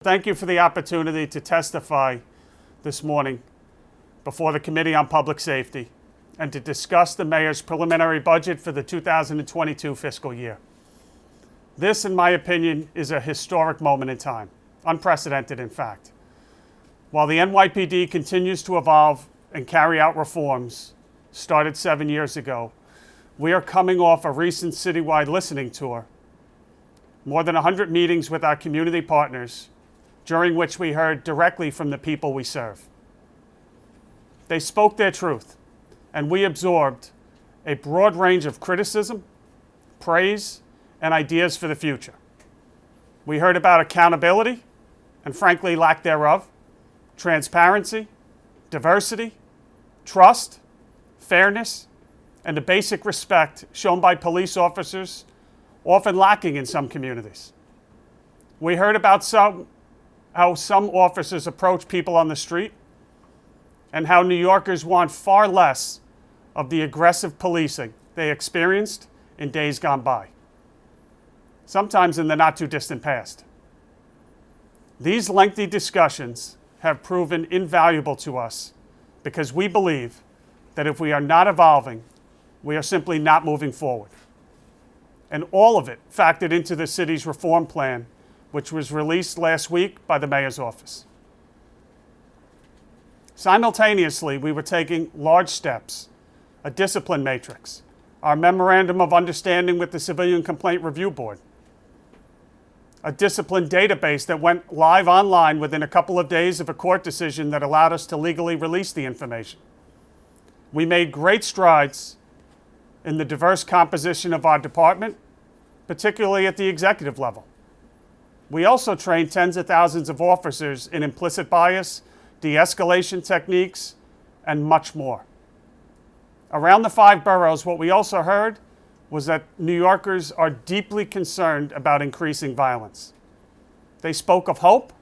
Thank you for the opportunity to testify this morning before the Committee on Public Safety and to discuss the Mayor's preliminary budget for the 2022 fiscal year. This, in my opinion, is a historic moment in time, unprecedented in fact. While the NYPD continues to evolve and carry out reforms started 7 years ago, we are coming off a recent citywide listening tour, more than 100 meetings with our community partners, during which we heard directly from the people we serve. They spoke their truth, and we absorbed a broad range of criticism, praise, and ideas for the future. We heard about accountability, and frankly, lack thereof, transparency, diversity, trust, fairness, and the basic respect shown by police officers, often lacking in some communities. We heard about how some officers approach people on the street, and how New Yorkers want far less of the aggressive policing they experienced in days gone by, sometimes in the not too distant past. These lengthy discussions have proven invaluable to us because we believe that if we are not evolving, we are simply not moving forward. And all of it factored into the city's reform plan, which was released last week by the Mayor's office. Simultaneously, we were taking large steps, a discipline matrix, our memorandum of understanding with the Civilian Complaint Review Board, a discipline database that went live online within a couple of days of a court decision that allowed us to legally release the information. We made great strides in the diverse composition of our department, particularly at the executive level. We also trained tens of thousands of officers in implicit bias, de-escalation techniques, and much more. Around the 5 boroughs, what we also heard was that New Yorkers are deeply concerned about increasing violence. They spoke of hope,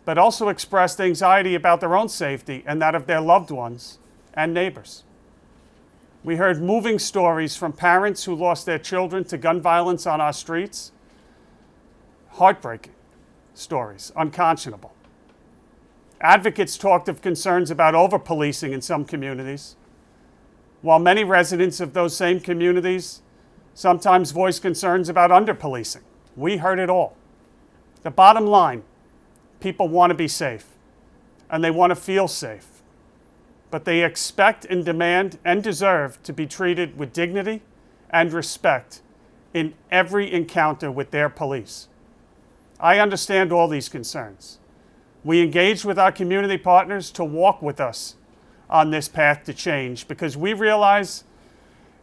but also expressed anxiety about their own safety and that of their loved ones and neighbors. We heard moving stories from parents who lost their children to gun violence on our streets. Heartbreaking stories, unconscionable. Advocates talked of concerns about over-policing in some communities, while many residents of those same communities sometimes voiced concerns about under-policing. We heard it all. The bottom line, people want to be safe, and they want to feel safe, but they expect and demand and deserve to be treated with dignity and respect in every encounter with their police. I understand all these concerns. We engaged with our community partners to walk with us on this path to change because we realize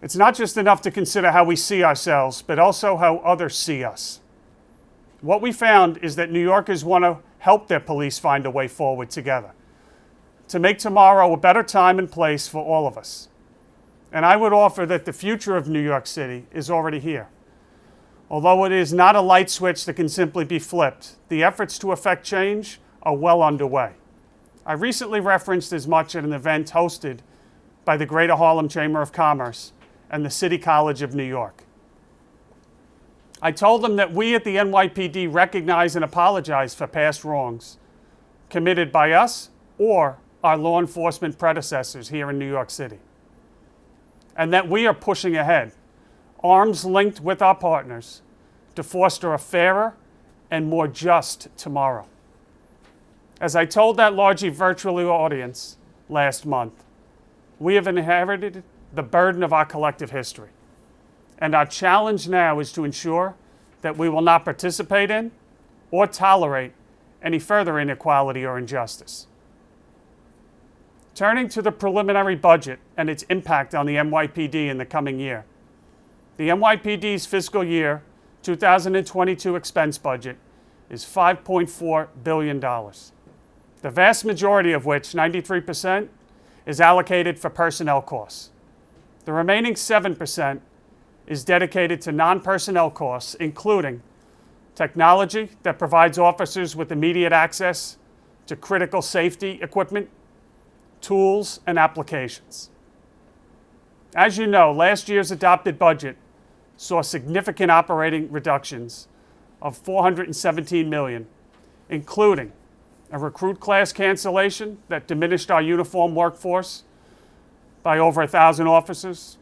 it's not just enough to consider how we see ourselves, but also how others see us. What we found is that New Yorkers want to help their police find a way forward together, to make tomorrow a better time and place for all of us. And I would offer that the future of New York City is already here. Although it is not a light switch that can simply be flipped, the efforts to effect change are well underway. I recently referenced as much at an event hosted by the Greater Harlem Chamber of Commerce and the City College of New York. I told them that we at the NYPD recognize and apologize for past wrongs committed by us or our law enforcement predecessors here in New York City, and that we are pushing ahead, arms linked with our partners, to foster a fairer and more just tomorrow. As I told that largely virtual audience last month, we have inherited the burden of our collective history. And our challenge now is to ensure that we will not participate in or tolerate any further inequality or injustice. Turning to the preliminary budget and its impact on the NYPD in the coming year. The NYPD's fiscal year 2022 expense budget is $5.4 billion. The vast majority of which, 93%, is allocated for personnel costs. The remaining 7% is dedicated to non-personnel costs, including technology that provides officers with immediate access to critical safety equipment, tools, and applications. As you know, last year's adopted budget saw significant operating reductions of $417 million including a recruit class cancellation that diminished our uniform workforce by over 1,000 officers,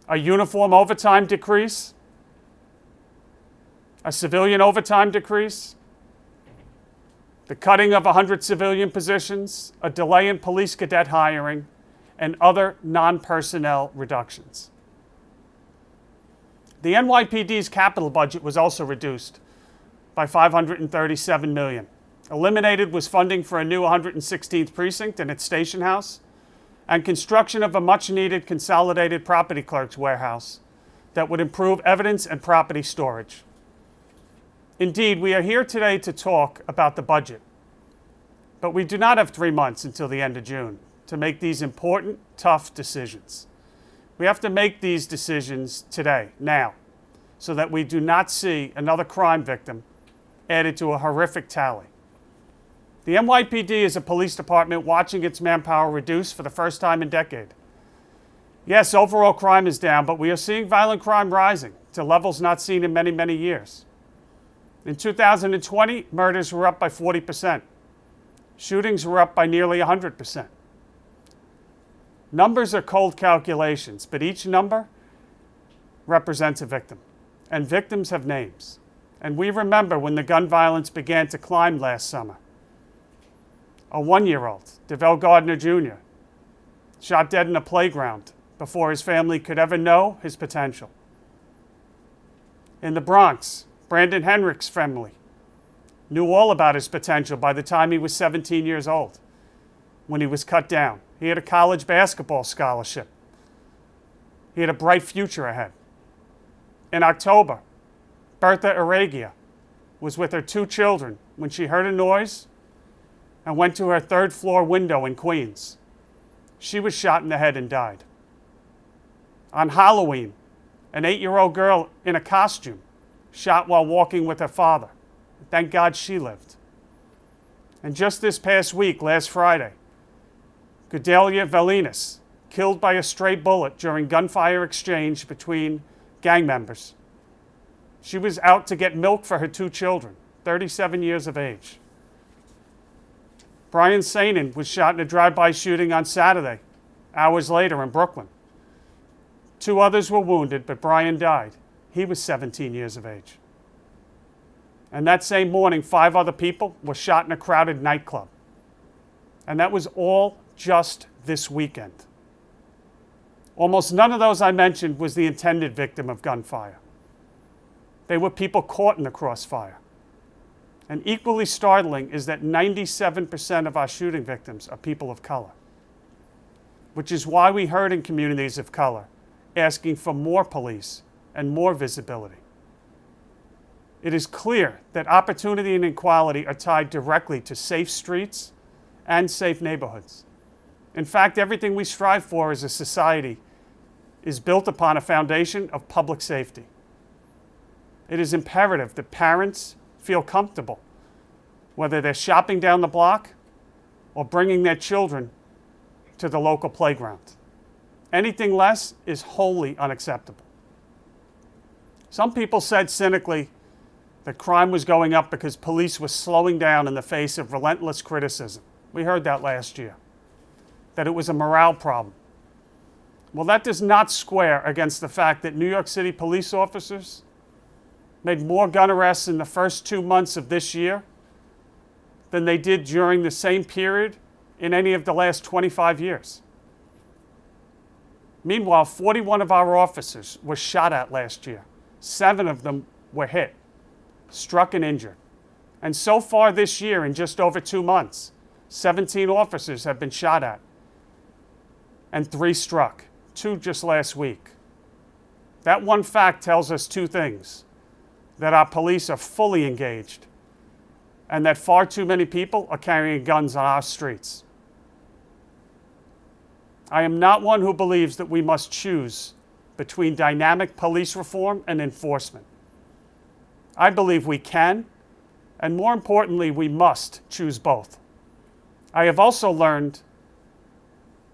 a uniform overtime decrease, a civilian overtime decrease, the cutting of 100 civilian positions, a delay in police cadet hiring, and other non-personnel reductions. The NYPD's capital budget was also reduced by $537 million. Eliminated was funding for a new 116th precinct and its station house, and construction of a much-needed consolidated property clerk's warehouse that would improve evidence and property storage. Indeed, we are here today to talk about the budget, but we do not have 3 months until the end of June to make these important, tough decisions. We have to make these decisions today, now, so that we do not see another crime victim added to a horrific tally. The NYPD is a police department watching its manpower reduce for the first time in a decade. Yes, overall crime is down, but we are seeing violent crime rising to levels not seen in many, many years. In 2020, murders were up by 40%. Shootings were up by nearly 100%. Numbers are cold calculations, but each number represents a victim, and victims have names. And we remember when the gun violence began to climb last summer. A 1-year-old, DeVell Gardner Jr., shot dead in a playground before his family could ever know his potential. In the Bronx, Brandon Henrich's family knew all about his potential by the time he was 17 years old, when he was cut down. He had a college basketball scholarship. He had a bright future ahead. In October, Bertha Aragia was with her 2 children when she heard a noise and went to her 3rd floor window in Queens. She was shot in the head and died. On Halloween, an 8-year-old girl in a costume shot while walking with her father. Thank God she lived. And just this past week, last Friday, Gudelia Velinas, killed by a stray bullet during gunfire exchange between gang members. She was out to get milk for her 2 children, 37 years of age. Brian Sainin was shot in a drive-by shooting on Saturday, hours later in Brooklyn. 2 others were wounded, but Brian died. He was 17 years of age. And that same morning, 5 other people were shot in a crowded nightclub. And that was all just this weekend. Almost none of those I mentioned was the intended victim of gunfire. They were people caught in the crossfire. And equally startling is that 97% of our shooting victims are people of color, which is why we heard in communities of color asking for more police and more visibility. It is clear that opportunity and equality are tied directly to safe streets and safe neighborhoods. In fact, everything we strive for as a society is built upon a foundation of public safety. It is imperative that parents feel comfortable, whether they're shopping down the block or bringing their children to the local playground. Anything less is wholly unacceptable. Some people said cynically that crime was going up because police were slowing down in the face of relentless criticism. We heard that last year, that it was a morale problem. Well, that does not square against the fact that New York City police officers made more gun arrests in the first 2 months of this year than they did during the same period in any of the last 25 years. Meanwhile, 41 of our officers were shot at last year. 7 of them were hit, struck and injured. And so far this year, in just over 2 months, 17 officers have been shot at and 3 struck, 2 just last week. That one fact tells us 2 things: that our police are fully engaged and that far too many people are carrying guns on our streets. I am not one who believes that we must choose between dynamic police reform and enforcement. I believe we can, and more importantly, we must choose both. I have also learned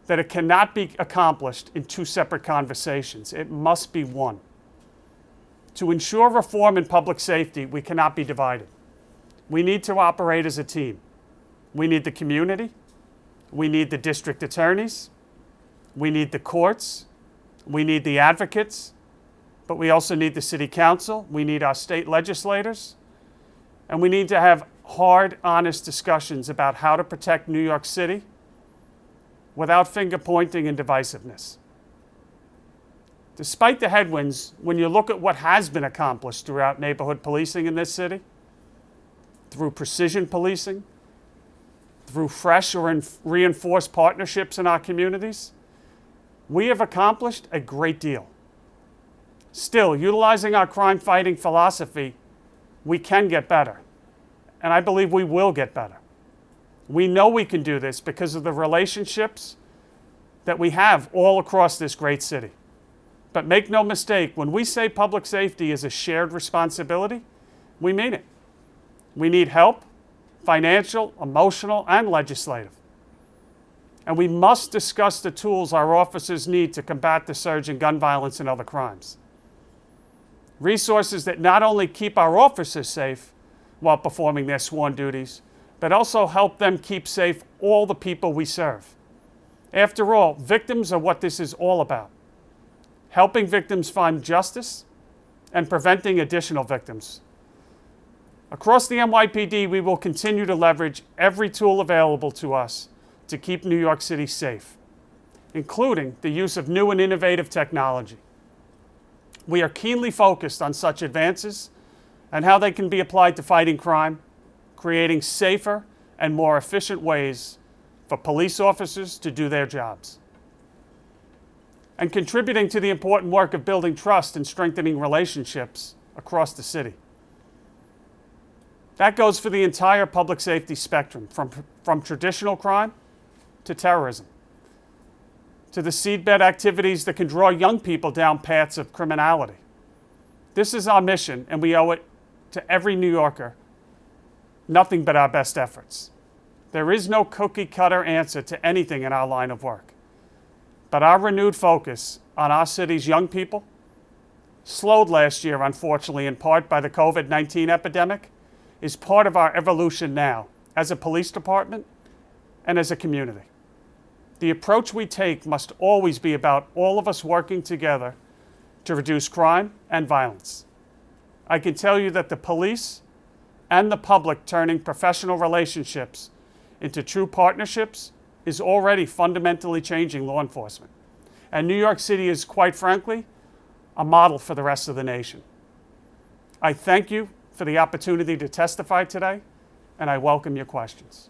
that it cannot be accomplished in 2 separate conversations. It must be one. To ensure reform in public safety, we cannot be divided. We need to operate as a team. We need the community. We need the district attorneys. We need the courts. We need the advocates. But we also need the city council. We need our state legislators. And we need to have hard, honest discussions about how to protect New York City without finger pointing and divisiveness. Despite the headwinds, when you look at what has been accomplished throughout neighborhood policing in this city, through precision policing, through fresh or reinforced partnerships in our communities, we have accomplished a great deal. Still, utilizing our crime-fighting philosophy, we can get better. And I believe we will get better. We know we can do this because of the relationships that we have all across this great city. But make no mistake, when we say public safety is a shared responsibility, we mean it. We need help, financial, emotional, and legislative. And we must discuss the tools our officers need to combat the surge in gun violence and other crimes. Resources that not only keep our officers safe while performing their sworn duties, but also help them keep safe all the people we serve. After all, victims are what this is all about. Helping victims find justice and preventing additional victims. Across the NYPD, we will continue to leverage every tool available to us to keep New York City safe, including the use of new and innovative technology. We are keenly focused on such advances and how they can be applied to fighting crime, creating safer and more efficient ways for police officers to do their jobs, and contributing to the important work of building trust and strengthening relationships across the city. That goes for the entire public safety spectrum, from traditional crime to terrorism, to the seedbed activities that can draw young people down paths of criminality. This is our mission, and we owe it to every New Yorker nothing but our best efforts. There is no cookie-cutter answer to anything in our line of work. But our renewed focus on our city's young people, slowed last year, unfortunately, in part by the COVID-19 epidemic, is part of our evolution now as a police department and as a community. The approach we take must always be about all of us working together to reduce crime and violence. I can tell you that the police and the public turning professional relationships into true partnerships is already fundamentally changing law enforcement. And New York City is, quite frankly, a model for the rest of the nation. I thank you for the opportunity to testify today, and I welcome your questions.